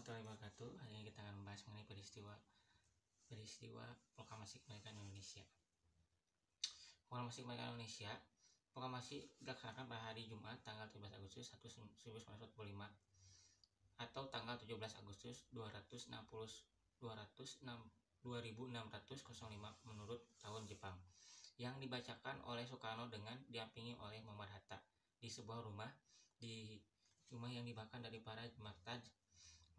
warahmatullahi wabarakatuh. Hari ini kita akan membahas mengenai peristiwa proklamasi kemerdekaan Indonesia. Proklamasi dilaksanakan pada hari Jumat tanggal 17 Agustus 1945 atau tanggal 17 Agustus 2605 menurut tahun Jepang, yang dibacakan oleh Soekarno dengan didampingi oleh Muhammad Hatta di sebuah rumah yang dibakar dari para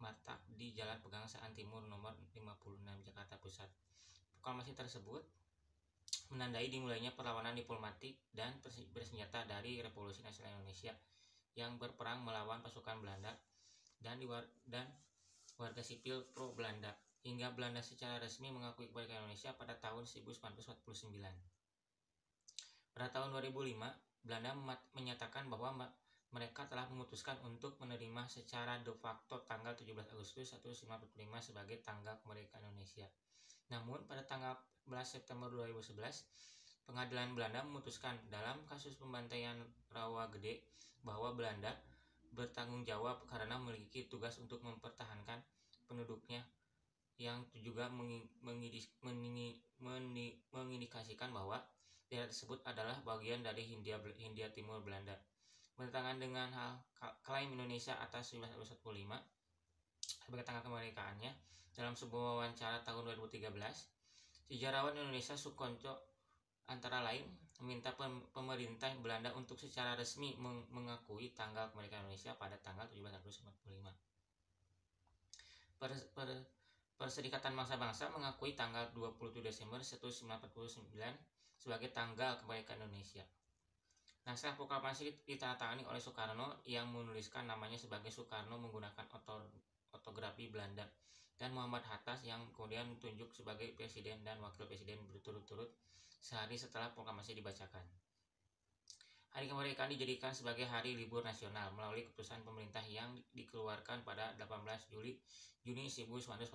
Martak di Jalan Pegangsaan Timur nomor 56 Jakarta Pusat. Proklamasi tersebut menandai dimulainya perlawanan diplomatik dan bersenjata dari Revolusi Nasional Indonesia yang berperang melawan pasukan Belanda dan warga sipil pro Belanda, hingga Belanda secara resmi mengakui kemerdekaan Indonesia pada tahun 1949. Pada tahun 2005, Belanda menyatakan bahwa mereka telah memutuskan untuk menerima secara de facto tanggal 17 Agustus 1945 sebagai tanggal kemerdekaan Indonesia. Namun, pada tanggal 11 September 2011, pengadilan Belanda memutuskan dalam kasus pembantaian Rawagede bahwa Belanda bertanggung jawab karena memiliki tugas untuk mempertahankan penduduknya, yang juga mengindikasikan bahwa daerah tersebut adalah bagian dari Hindia Timur Belanda. Bertentangan dengan klaim Indonesia atas 1945 sebagai tanggal kemerdekaannya, dalam sebuah wawancara tahun 2013, sejarawan Indonesia Sukonco antara lain meminta pemerintah Belanda untuk secara resmi mengakui tanggal kemerdekaan Indonesia pada tanggal 17 Agustus 1945. Perserikatan Bangsa-Bangsa mengakui tanggal 27 Desember 1949 sebagai tanggal kemerdekaan Indonesia. Naskah proklamasi ditandatangani oleh Soekarno yang menuliskan namanya sebagai Soekarno menggunakan ortografi Belanda, dan Muhammad Hatta yang kemudian ditunjuk sebagai presiden dan wakil presiden berturut-turut sehari setelah proklamasi dibacakan. Hari kemerdekaan dijadikan sebagai hari libur nasional melalui keputusan pemerintah yang dikeluarkan pada 18 Juni 1946.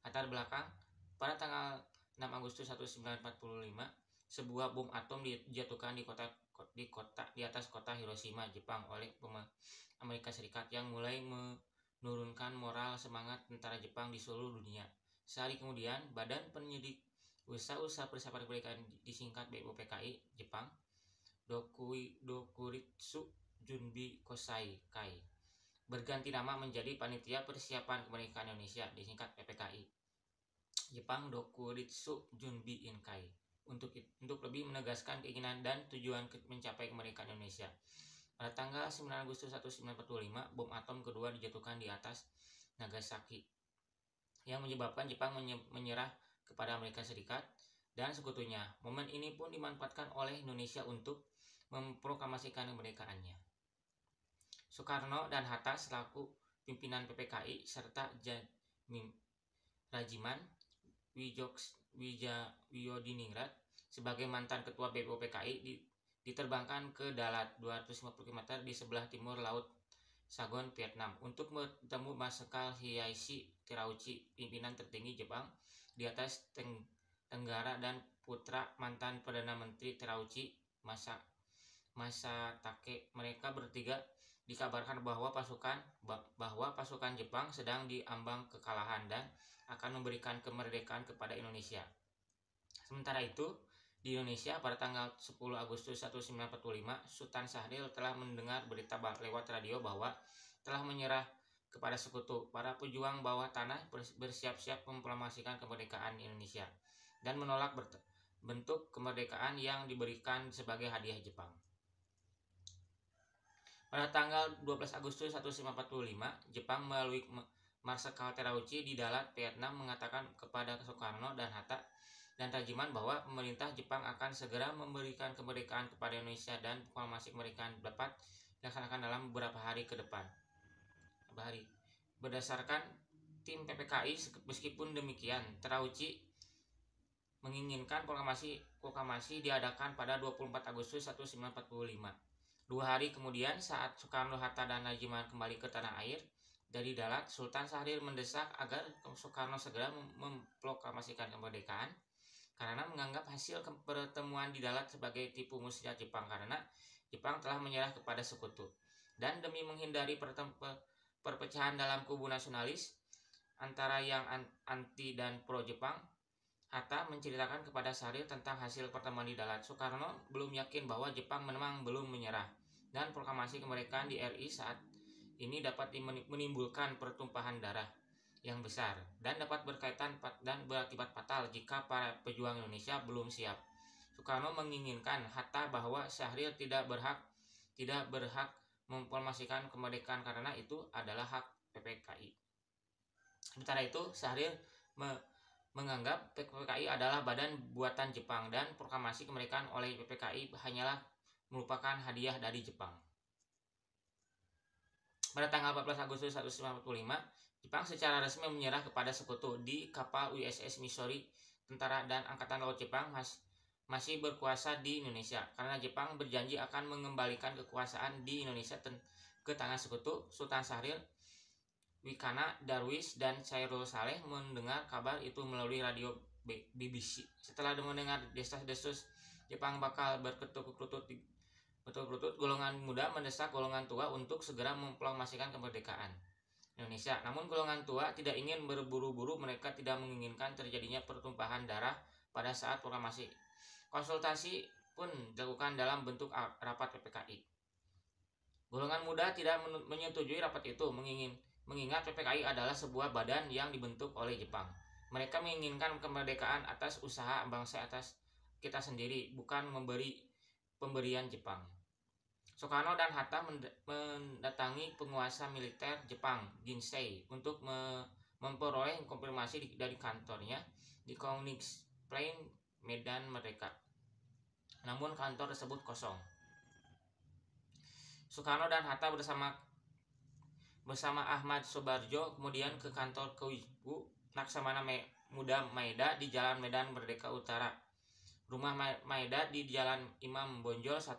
Latar belakang: pada tanggal 6 Agustus 1945, sebuah bom atom dijatuhkan di atas kota Hiroshima, Jepang oleh Amerika Serikat yang mulai menurunkan moral semangat tentara Jepang di seluruh dunia. Sehari kemudian, Badan Penyidik Usaha Persiapan Kemerdekaan disingkat BUPKI Jepang, Dokuritsu Junbi Kosai Kai, berganti nama menjadi Panitia Persiapan Kemerdekaan Indonesia disingkat PPKI Jepang, Dokuritsu Junbi Inkai, untuk lebih menegaskan keinginan dan tujuan mencapai kemerdekaan Indonesia. Pada tanggal 9 Agustus 1945, bom atom kedua dijatuhkan di atas Nagasaki, yang menyebabkan Jepang menyerah kepada Amerika Serikat dan sekutunya. Momen ini pun dimanfaatkan oleh Indonesia untuk memproklamasikan kemerdekaannya. Soekarno dan Hatta selaku pimpinan PPKI serta Rajiman Wijodiningrat sebagai mantan ketua BUPKI diterbangkan ke Dalat 250 km di sebelah timur Laut Saigon, Vietnam, untuk bertemu Marsekal Hideyoshi Terauchi, pimpinan tertinggi Jepang di atas Tenggara, dan putra mantan Perdana Menteri Terauchi, Masatake. Mereka bertiga dikabarkan bahwa pasukan Jepang sedang diambang kekalahan dan akan memberikan kemerdekaan kepada Indonesia. Sementara itu, di Indonesia pada tanggal 10 Agustus 1945, Sultan Syahrir telah mendengar berita lewat radio bahwa telah menyerah kepada sekutu. Para pejuang bawah tanah bersiap-siap memproklamasikan kemerdekaan Indonesia dan menolak bentuk kemerdekaan yang diberikan sebagai hadiah Jepang. Pada tanggal 12 Agustus 1945, Jepang melalui Marsekal Terauchi di Dalat, Vietnam, mengatakan kepada Soekarno dan Hatta dan Rajiman bahwa pemerintah Jepang akan segera memberikan kemerdekaan kepada Indonesia dan proklamasi kemerdekaan dapat dilaksanakan dalam beberapa hari ke depan. Berdasarkan tim PPKI, meskipun demikian, Terauchi menginginkan proklamasi diadakan pada 24 Agustus 1945. 2 hari kemudian, saat Soekarno, Hatta, dan Rajiman kembali ke tanah air dari Dalat, Sultan Syahrir mendesak agar Soekarno segera memproklamasikan kemerdekaan karena menganggap hasil pertemuan di Dalat sebagai tipu muslihat Jepang karena Jepang telah menyerah kepada sekutu. Dan demi menghindari perpecahan dalam kubu nasionalis antara yang anti dan pro Jepang. Hatta menceritakan kepada Syahrir tentang hasil pertemuan di Dalat. Soekarno belum yakin bahwa Jepang memang belum menyerah, dan proklamasi kemerdekaan di RI saat ini dapat menimbulkan pertumpahan darah yang besar dan dapat berkaitan dan berakibat fatal jika para pejuang Indonesia belum siap. Soekarno menginginkan Hatta bahwa Syahrir tidak berhak memproklamasikan kemerdekaan karena itu adalah hak PPKI. Sementara itu, Syahrir menganggap PPKI adalah badan buatan Jepang dan proklamasi kemerdekaan oleh PPKI hanyalah merupakan hadiah dari Jepang. Pada tanggal 14 Agustus 1945, Jepang secara resmi menyerah kepada sekutu di kapal USS Missouri. Tentara dan Angkatan Laut Jepang masih berkuasa di Indonesia karena Jepang berjanji akan mengembalikan kekuasaan di Indonesia ke tangan sekutu. Sultan Syahrir, Wikana, Darwis, dan Chairul Saleh mendengar kabar itu melalui radio BBC. Setelah mendengar desas-desus Jepang bakal berlutut, golongan muda mendesak golongan tua untuk segera memproklamasikan kemerdekaan Indonesia. Namun golongan tua tidak ingin berburu-buru, mereka tidak menginginkan terjadinya pertumpahan darah pada saat proklamasi. Konsultasi pun dilakukan dalam bentuk rapat PPKI. Golongan muda tidak menyetujui rapat itu, mengingat PPKI adalah sebuah badan yang dibentuk oleh Jepang. Mereka menginginkan kemerdekaan atas usaha bangsa, atas kita sendiri, bukan pemberian Jepang. Soekarno dan Hatta mendatangi penguasa militer Jepang, Jinsei, untuk memperoleh konfirmasi dari kantornya di Königsplein, Medan Merdeka. Namun kantor tersebut kosong. Soekarno dan Hatta bersama Ahmad Soebardjo kemudian ke kantor Koibu Laksamana Muda Maeda di Jalan Medan Merdeka Utara. Rumah Maeda di Jalan Imam Bonjol 1.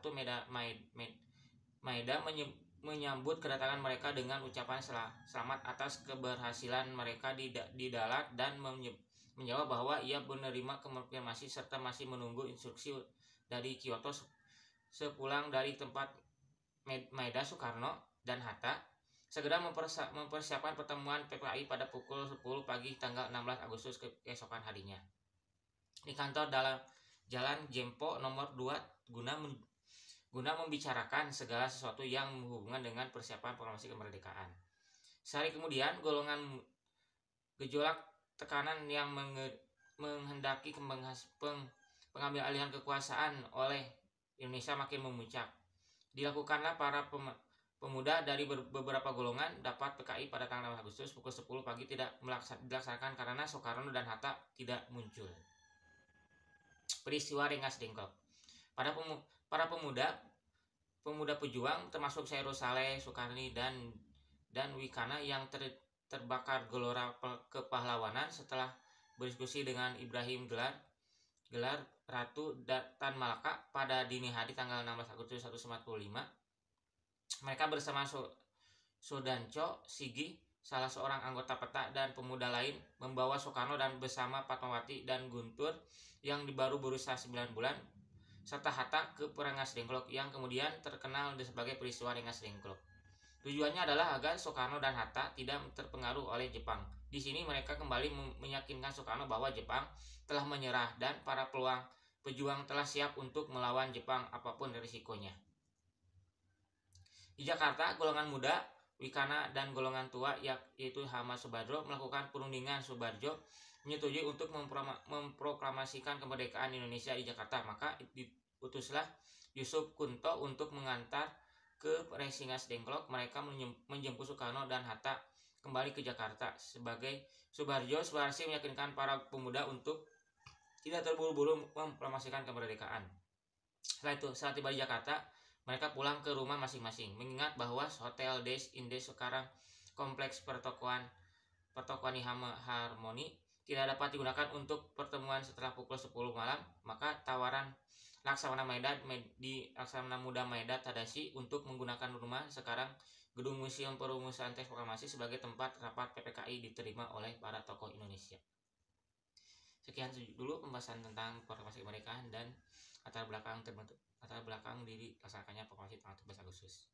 Maeda menyambut kedatangan mereka dengan ucapan selamat atas keberhasilan mereka di Dalat dan menjawab bahwa ia menerima konfirmasi serta masih menunggu instruksi dari Kyoto. Sepulang dari tempat Maeda, Soekarno dan Hatta segera mempersiapkan pertemuan PPKI pada pukul 10 pagi tanggal 16 Agustus keesokan harinya di kantor dalam Jalan Jempo nomor 2 guna membicarakan segala sesuatu yang berhubungan dengan persiapan proklamasi kemerdekaan. Sehari kemudian, gejolak tekanan yang menghendaki pengambil alihan kekuasaan oleh Indonesia makin memuncak. Dilakukanlah para pemuda dari beberapa golongan dapat PKI pada tanggal 6 Agustus pukul 10 pagi tidak dilaksanakan karena Soekarno dan Hatta tidak muncul. Peristiwa Rengas Dengklok. Para pemuda pejuang termasuk Chairul Saleh, Soekarni dan Wikana yang terbakar gelora kepahlawanan setelah berdiskusi dengan Ibrahim Gelar Ratu Tan Malaka pada dini hari tanggal 16 Agustus 1945. Mereka bersama Sudanco Sigi, salah seorang anggota peta dan pemuda lain, membawa Soekarno dan bersama Fatmawati dan Guntur yang baru berusia 9 bulan, serta Hatta ke Rengas Dengklok yang kemudian terkenal sebagai peristiwa Rengas Dengklok. Tujuannya adalah agar Soekarno dan Hatta tidak terpengaruh oleh Jepang. Di sini mereka kembali meyakinkan Soekarno bahwa Jepang telah menyerah dan para pejuang telah siap untuk melawan Jepang apapun risikonya. Di Jakarta, golongan muda, Wikana, dan golongan tua yaitu Ahmad Soebardjo melakukan perundingan. Soebardjo menyetujui untuk memproklamasikan kemerdekaan Indonesia di Jakarta. Maka diutuslah Yusuf Kunto untuk mengantar ke Rengas Dengklok. Mereka menjemput Soekarno dan Hatta kembali ke Jakarta. Sebagai Soebardjo berhasil meyakinkan para pemuda untuk tidak terburu-buru memproklamasikan kemerdekaan. Setelah itu, saat tiba di Jakarta, mereka pulang ke rumah masing-masing, mengingat bahwa Hotel Des Indes sekarang kompleks pertokoan Harmoni tidak dapat digunakan untuk pertemuan setelah pukul 10 malam. Maka tawaran Laksamana Muda Maeda Tadashi untuk menggunakan rumah sekarang Gedung Museum Perumusan Teks Proklamasi sebagai tempat rapat PPKI diterima oleh para tokoh Indonesia. Sekian dulu pembahasan tentang proklamasi kemerdekaan dan latar belakang dilaksanakannya proklamasi tanggal 17 Agustus.